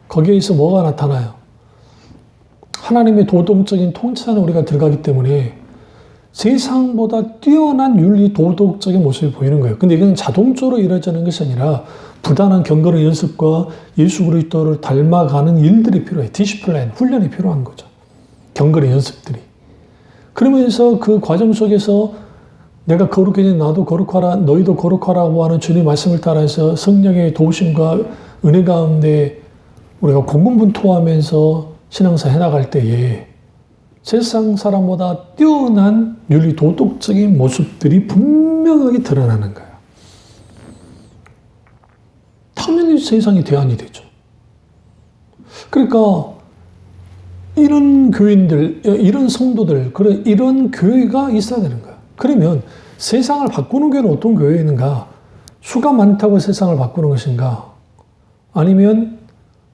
거기에서 뭐가 나타나요? 하나님의 도덕적인 통치 안에 우리가 들어가기 때문에 세상보다 뛰어난 윤리 도덕적인 모습이 보이는 거예요. 근데 이건 자동적으로 이루어지는 것이 아니라 부단한 경건의 연습과 예수 그리스도를 닮아가는 일들이 필요해요. 디시플레인, 훈련이 필요한 거죠. 경건의 연습들이. 그러면서 그 과정 속에서 내가 거룩해진 나도 거룩하라, 너희도 거룩하라고 하는 주님의 말씀을 따라서 성령의 도우심과 은혜 가운데 우리가 공공분투하면서 신앙생활 해나갈 때에 세상 사람보다 뛰어난 윤리 도덕적인 모습들이 분명하게 드러나는 거예요. 당연히 세상이 대안이 되죠. 그러니까 이런 교인들, 이런 성도들, 이런 교회가 있어야 되는 거예요. 그러면 세상을 바꾸는 교회는 어떤 교회인가? 수가 많다고 세상을 바꾸는 것인가? 아니면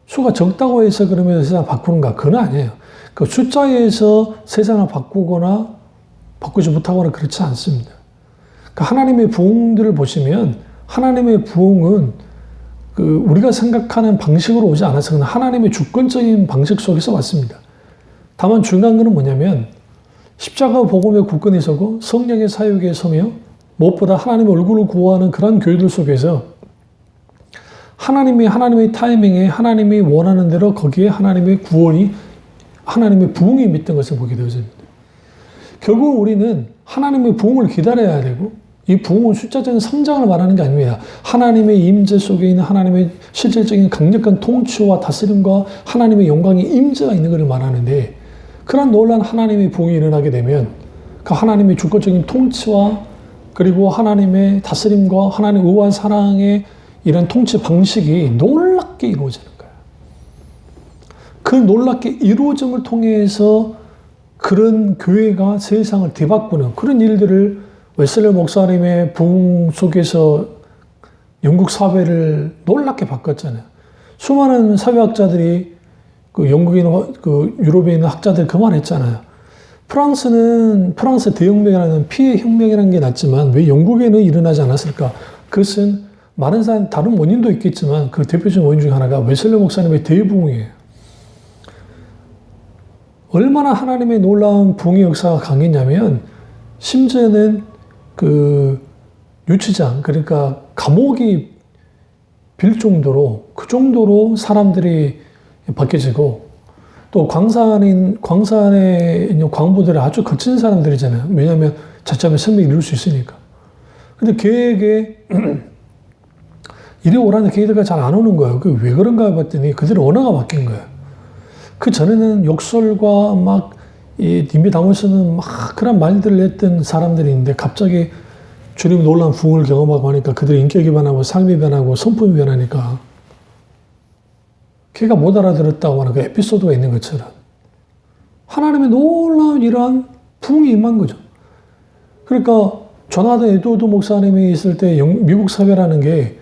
수가 적다고 해서 그러면 세상을 바꾸는가? 그건 아니에요. 그 숫자에서 세상을 바꾸거나 바꾸지 못하거나 그렇지 않습니다. 그러니까 하나님의 부흥들을 보시면 하나님의 부흥은 우리가 생각하는 방식으로 오지 않아서 그냥 하나님의 주권적인 방식 속에서 왔습니다. 다만 중요한 것은 뭐냐면 십자가 복음의 굳건히 서고 성령의 사역에 서며 무엇보다 하나님의 얼굴을 구하는 그런 교회들 속에서 하나님의 타이밍에 하나님이 원하는 대로 거기에 하나님의 구원이 하나님의 부흥이 믿던 것을 보게 되어집니다. 결국 우리는 하나님의 부흥을 기다려야 되고 이 부흥은 숫자적인 성장을 말하는 게 아닙니다. 하나님의 임재 속에 있는 하나님의 실질적인 강력한 통치와 다스림과 하나님의 영광의 임재가 있는 것을 말하는데 그런 놀라운 하나님의 부흥이 일어나게 되면 그 하나님의 주권적인 통치와 그리고 하나님의 다스림과 하나님의 의와 사랑의 이런 통치 방식이 놀랍게 이루어지는 거예요. 그 놀랍게 이루어짐을 통해서 그런 교회가 세상을 뒤바꾸는 그런 일들을 웨슬리 목사님의 부흥 속에서 영국 사회를 놀랍게 바꿨잖아요. 수많은 사회학자들이 영국에 있는, 유럽에 있는 학자들 그 말 했잖아요. 프랑스 대혁명이라는 피해 혁명이라는 게 났지만 왜 영국에는 일어나지 않았을까? 그것은 많은 사람, 다른 원인도 있겠지만 그 대표적인 원인 중에 하나가 웨슬리 목사님의 대부흥이에요. 얼마나 하나님의 놀라운 부흥의 역사가 강했냐면 심지어는 유치장, 그러니까 감옥이 빌 정도로 그 정도로 사람들이 바뀌어지고 또 광산에 있는 광부들이 아주 거친 사람들이잖아요. 왜냐하면 자칫하면 생명이 이룰 수 있으니까. 근데 걔에게 이리 오라는 걔들가 잘 안 오는 거예요. 그 왜 그런가 봤더니 그들의 언어가 바뀐 거예요. 그 전에는 욕설과 막 님이 당원서는 막 그런 말들을 했던 사람들이 있는데 갑자기 주님 놀라운 부흥을 경험하고 하니까 그들의 인격이 변하고 삶이 변하고 성품이 변하니까 걔가 못 알아들었다고 하는 그 에피소드가 있는 것처럼 하나님의 놀라운 이러한 부흥이 임한 거죠. 그러니까 조나단 에드워드 목사님이 있을 때 미국 사회라는 게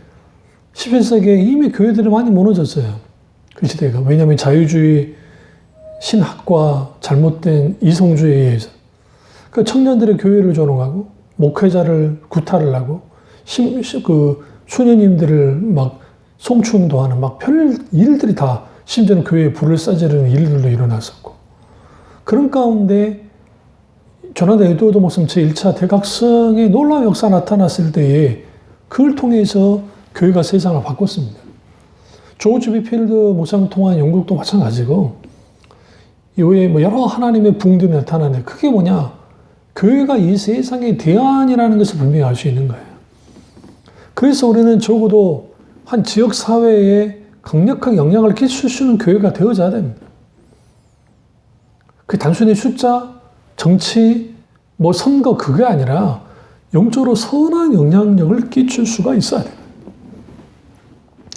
11세기에 이미 교회들이 많이 무너졌어요. 그 시대가. 왜냐하면 자유주의 신학과 잘못된 이성주의에 의해서. 그 청년들의 교회를 조롱하고 목회자를 구타를 하고 수녀님들을 막 송충도 하는 막 별 일들이 다 심지어는 교회에 불을 싸지르는 일들도 일어났었고 그런 가운데 조나단 에드워드 목사님 제1차 대각성의 놀라운 역사가 나타났을 때에 그걸 통해서 교회가 세상을 바꿨습니다. 조지 비필드 목사님 통한 영국도 마찬가지고 이후에 여러 하나님의 부흥들이 나타나는데 그게 뭐냐? 교회가 이 세상의 대안이라는 것을 분명히 알 수 있는 거예요. 그래서 우리는 적어도 한 지역 사회에 강력한 영향을 끼칠 수 있는 교회가 되어져야 됩니다. 그 단순히 숫자, 정치, 선거 그게 아니라 영적으로 선한 영향력을 끼칠 수가 있어야 돼요.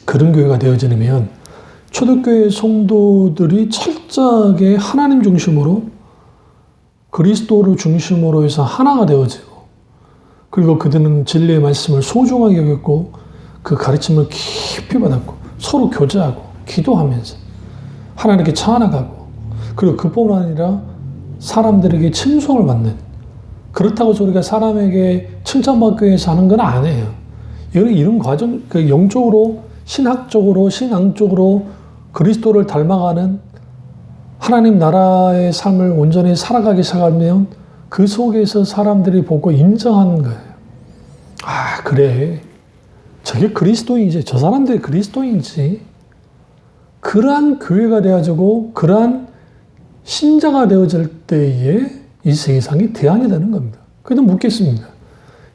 그런 교회가 되어지려면 초대교회 성도들이 철저하게 하나님 중심으로 그리스도를 중심으로 해서 하나가 되어지고 그리고 그들은 진리의 말씀을 소중하게 여겼고 그 가르침을 깊이 받았고 서로 교제하고 기도하면서 하나님께 찬양하고 그리고 그뿐만 아니라 사람들에게 칭송을 받는, 그렇다고 해서 우리가 사람에게 칭찬받기 위해서 하는 건 아니에요. 이런 과정, 영적으로, 신학적으로, 신앙적으로 그리스도를 닮아가는 하나님 나라의 삶을 온전히 살아가기 시작하면 그 속에서 사람들이 보고 인정하는 거예요. 아, 그래. 저게 그리스도인이지. 저 사람들이 그리스도인이지. 그러한 교회가 되어지고 그러한 신자가 되어질 때에 이 세상이 대안이 되는 겁니다. 그래도 묻겠습니다.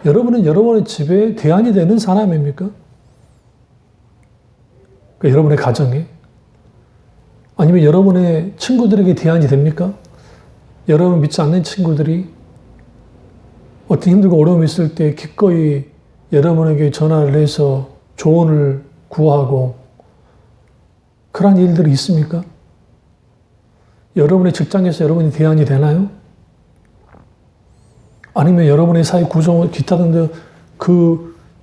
여러분은 여러분의 집에 대안이 되는 사람입니까? 여러분의 가정에? 아니면 여러분의 친구들에게 대안이 됩니까? 여러분 믿지 않는 친구들이 어떤 힘들고 어려움이 있을 때 기꺼이 여러분에게 전화를 해서 조언을 구하고 그런 일들이 있습니까? 여러분의 직장에서 여러분이 대안이 되나요? 아니면 여러분의 사회 구성, 기타 등등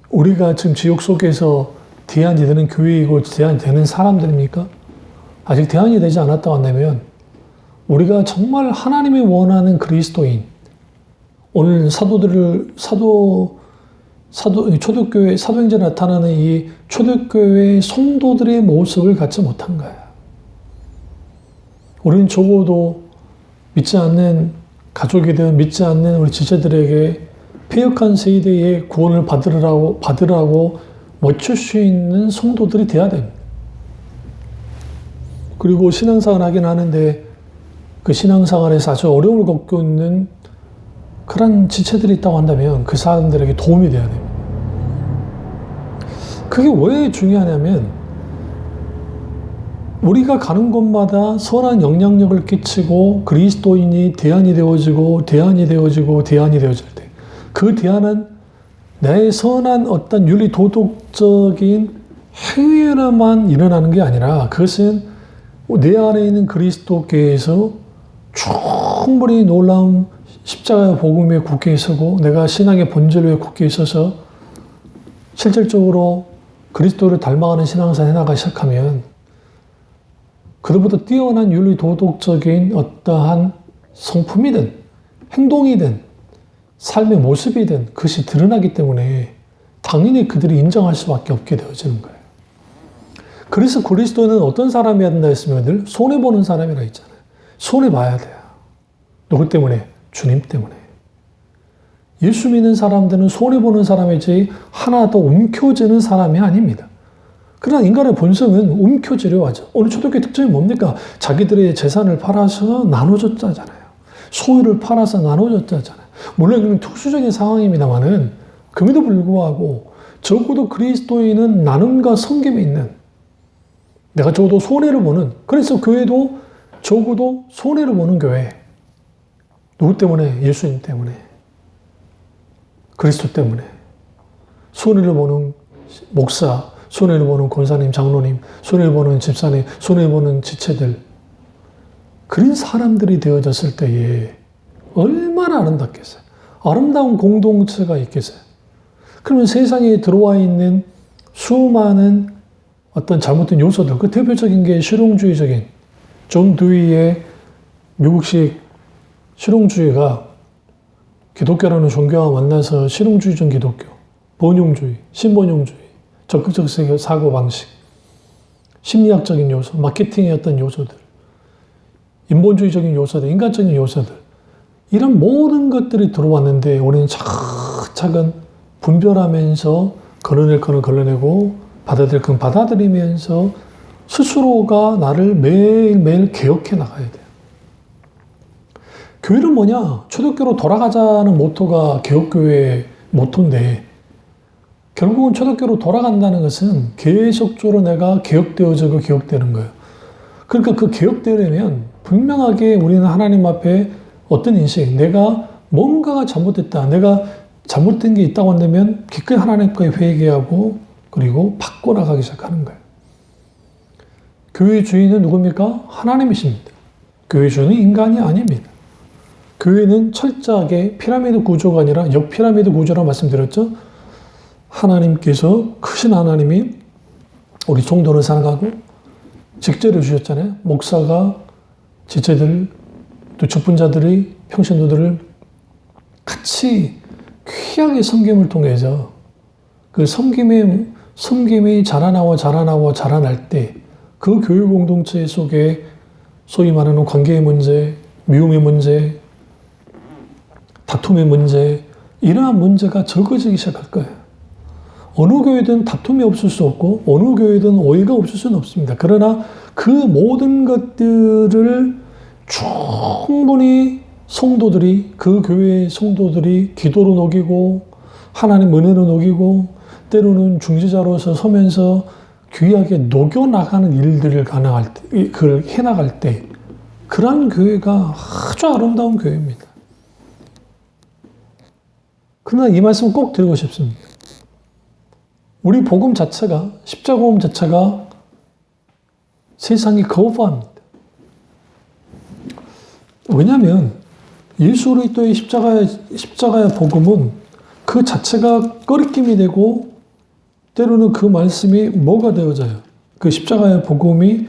우리가 지금 지역 속에서 대안이 되는 교회이고 대안이 되는 사람들입니까? 아직 대안이 되지 않았다고 한다면 우리가 정말 하나님이 원하는 그리스도인, 오늘 초대교회, 사도행전에 나타나는 이 초대교회의 성도들의 모습을 갖지 못한 거야. 우리는 적어도 믿지 않는 가족이든 믿지 않는 우리 지체들에게 패역한 세대의 구원을 받으라고 멈출 수 있는 성도들이 돼야 됩니다. 그리고 신앙생활을 하긴 하는데 그 신앙생활에서 아주 어려움을 겪고 있는 그런 지체들이 있다고 한다면 그 사람들에게 도움이 돼야 됩니다. 그게 왜 중요하냐면 우리가 가는 곳마다 선한 영향력을 끼치고 그리스도인이 대안이 되어지고 대안이 되어질 때 그 대안은 내 선한 어떤 윤리 도덕적인 행위로만 일어나는 게 아니라 그것은 내 안에 있는 그리스도께서 충분히 놀라운 십자가의 복음에 굳게 서고 내가 신앙의 본질 위에 굳게 있어서 실질적으로 그리스도를 닮아가는 신앙생활을 해나가기 시작하면 그들보다 뛰어난 윤리 도덕적인 어떠한 성품이든 행동이든 삶의 모습이든 그것이 드러나기 때문에 당연히 그들이 인정할 수밖에 없게 되어지는 거예요. 그래서 그리스도는 어떤 사람이어야 된다 했으면 늘 손해보는 사람이라 했잖아요. 손해봐야 돼요. 누구 때문에? 주님 때문에. 예수 믿는 사람들은 손해보는 사람이지 하나도 움켜쥐는 사람이 아닙니다. 그러나 인간의 본성은 움켜쥐려 하죠. 오늘 초대교회 특징이 뭡니까? 자기들의 재산을 팔아서 나눠줬다잖아요. 소유를 팔아서 나눠줬다잖아요. 물론 이건 특수적인 상황입니다만은 그럼에도 불구하고 적어도 그리스도인은 나눔과 섬김이 있는 내가 적어도 손해를 보는 그래서 교회도 적어도 손해를 보는 교회 누구 때문에? 예수님 때문에 그리스도 때문에 손해를 보는 목사 손해를 보는 권사님, 장로님, 손해를 보는 집사님, 손해를 보는 지체들 그런 사람들이 되어졌을 때에 얼마나 아름답겠어요. 아름다운 공동체가 있겠어요. 그러면 세상에 들어와 있는 수많은 어떤 잘못된 요소들, 그 대표적인 게 실용주의적인 존 두이의 미국식 실용주의가 기독교라는 종교와 만나서 실용주의적 기독교, 번용주의, 신번용주의, 적극적 사고방식, 심리학적인 요소, 마케팅의 어떤 요소들, 인본주의적인 요소들, 인간적인 요소들 이런 모든 것들이 들어왔는데 우리는 차근차근 분별하면서 걸러낼 거는 걸러내고 받아들일 건 받아들이면서 스스로가 나를 매일매일 개혁해 나가야 돼요. 교회는 뭐냐? 초대교회로 돌아가자는 모토가 개혁교회의 모토인데 결국은 초대교회로 돌아간다는 것은 계속적으로 내가 개혁되어지고 개혁되는 거예요. 그러니까 그 개혁되려면 분명하게 우리는 하나님 앞에 어떤 인식, 내가 뭔가가 잘못됐다, 내가 잘못된 게 있다고 한다면 기꺼이 하나님께 회개하고 그리고 바꿔나가기 시작하는 거예요. 교회 주인은 누굽니까? 하나님이십니다. 교회 주인은 인간이 아닙니다. 교회는 철저하게 피라미드 구조가 아니라 역피라미드 구조라고 말씀드렸죠. 하나님께서 크신 하나님이 우리 종도를 살아가고 직제를 주셨잖아요. 목사가 지체들, 또 직분자들의 평신도들을 같이 귀하게 섬김을 통해서 그 섬김이 자라날 때 그 교회 공동체 속에 소위 말하는 관계의 문제, 미움의 문제, 다툼의 문제, 이러한 문제가 적어지기 시작할 거예요. 어느 교회든 다툼이 없을 수 없고 어느 교회든 오해가 없을 수는 없습니다. 그러나 그 모든 것들을 충분히 그 교회의 성도들이 기도로 녹이고 하나님 은혜로 녹이고 때로는 중재자로서 서면서 귀하게 녹여나가는 일들을 그걸 해나갈 때 그러한 교회가 아주 아름다운 교회입니다. 그러나 이 말씀 꼭 드리고 싶습니다. 우리 복음 자체가, 십자가복음 자체가 세상이 거부합니다. 왜냐하면 예수 그리스도의 십자가의 복음은 그 자체가 꺼리낌이 되고 때로는 그 말씀이 뭐가 되어져요? 그 십자가의 복음이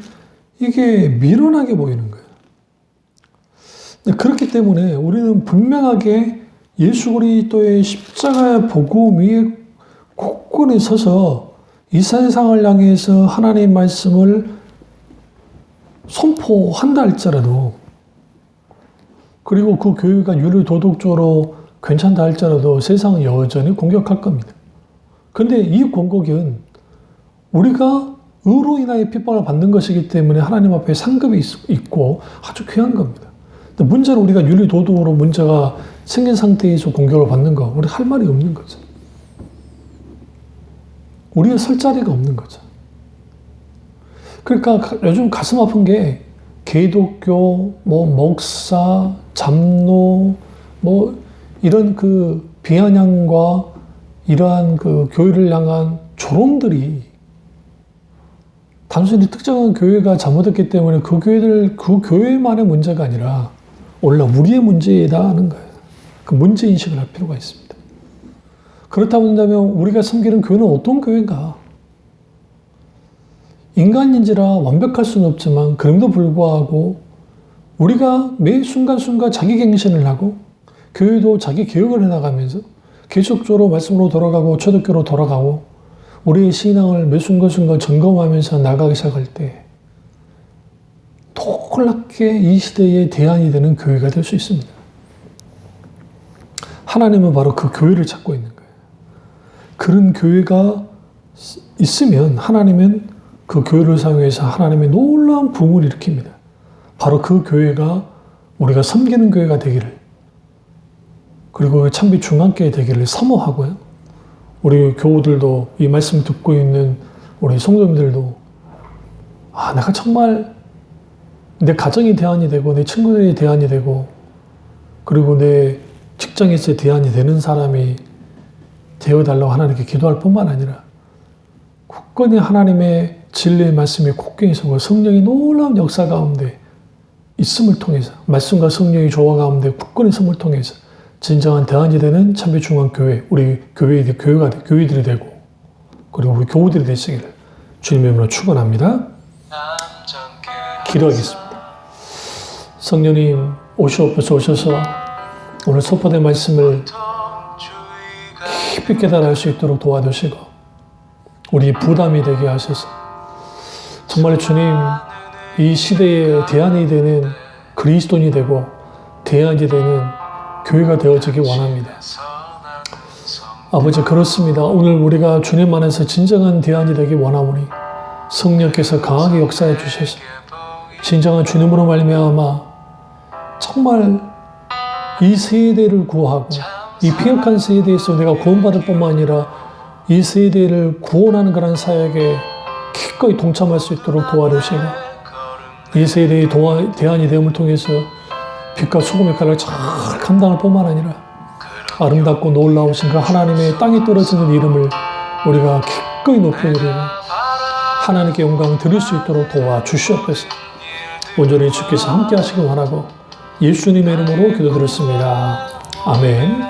이게 미련하게 보이는 거예요. 그렇기 때문에 우리는 분명하게 예수 그리스도의 십자가의 복음 위에 굳건히 서서 이 세상을 향해서 하나님의 말씀을 선포한다 할지라도 그리고 그 교회가 윤리도덕적으로 괜찮다 할지라도 세상은 여전히 공격할 겁니다. 그런데 이 공격은 우리가 의로 인하여 핍박을 받는 것이기 때문에 하나님 앞에 상급이 있고 아주 귀한 겁니다. 근데 문제는 우리가 윤리도덕으로 문제가 생긴 상태에서 공격을 받는 거, 우리 할 말이 없는 거죠. 우리가 설 자리가 없는 거죠. 그러니까 요즘 가슴 아픈 게 기독교, 목사, 장로, 이런 그 비아냥과 이러한 그 교회를 향한 조롱들이 단순히 특정한 교회가 잘못했기 때문에 그 교회만의 문제가 아니라 오늘날 우리의 문제이다 하는 거예요. 그 문제 인식을 할 필요가 있습니다. 그렇다고 한다면 우리가 섬기는 교회는 어떤 교회인가? 인간인지라 완벽할 수는 없지만 그럼에도 불구하고 우리가 매 순간순간 자기 갱신을 하고 교회도 자기 개혁을 해나가면서 계속적으로 말씀으로 돌아가고 초대교로 돌아가고 우리의 신앙을 매 순간순간 점검하면서 나가기 시작할 때 놀랍게 이 시대의 대안이 되는 교회가 될 수 있습니다. 하나님은 바로 그 교회를 찾고 있는 거예요. 그런 교회가 있으면 하나님은 그 교회를 사용해서 하나님의 놀라운 부흥을 일으킵니다. 바로 그 교회가 우리가 섬기는 교회가 되기를 그리고 참비 중앙교회 되기를 사모하고요. 우리 교우들도 이 말씀 듣고 있는 우리 성도님들도 내가 정말 내 가정이 대안이 되고 내 친구들이 대안이 되고 그리고 내 직장에서 대안이 되는 사람이 되어달라고 하나님께 기도할 뿐만 아니라 굳건히 하나님의 진리의 말씀에 굳건히 서고 성령의 놀라운 역사 가운데 있음을 통해서 말씀과 성령의 조화 가운데 굳건히 섬을 통해서 진정한 대안이 되는 참배중앙교회 우리 교회들이 되고 그리고 우리 교우들이 되시기를 주님의 이름으로 축원합니다. 기도하겠습니다. 성령님 오시옵소서 오셔서 오늘 선포된 말씀을 깊이 깨달을 수 있도록 도와주시고 우리 부담이 되게 하셔서 정말 주님 이 시대에 대안이 되는 그리스도인이 되고 대안이 되는 교회가 되어지기 원합니다. 아버지 그렇습니다. 오늘 우리가 주님 안에서 진정한 대안이 되기 원하오니 성령께서 강하게 역사해 주셔서 진정한 주님으로 말미암아 정말 이 세대를 구하고 이 피역한 세대에서 내가 구원받을 뿐만 아니라 이 세대를 구원하는 그런 사역에 기꺼이 동참할 수 있도록 도와주시고 이 세대의 대안이 되음을 통해서 빛과 소금의 역할을 잘 감당할 뿐만 아니라 아름답고 놀라우신 그 하나님의 땅에 떨어지는 이름을 우리가 기꺼이 높여드리고 하나님께 영광 드릴 수 있도록 도와주시옵소서. 온전히 주께서 함께 하시기 원하고 예수님의 이름으로 기도드렸습니다. 아멘.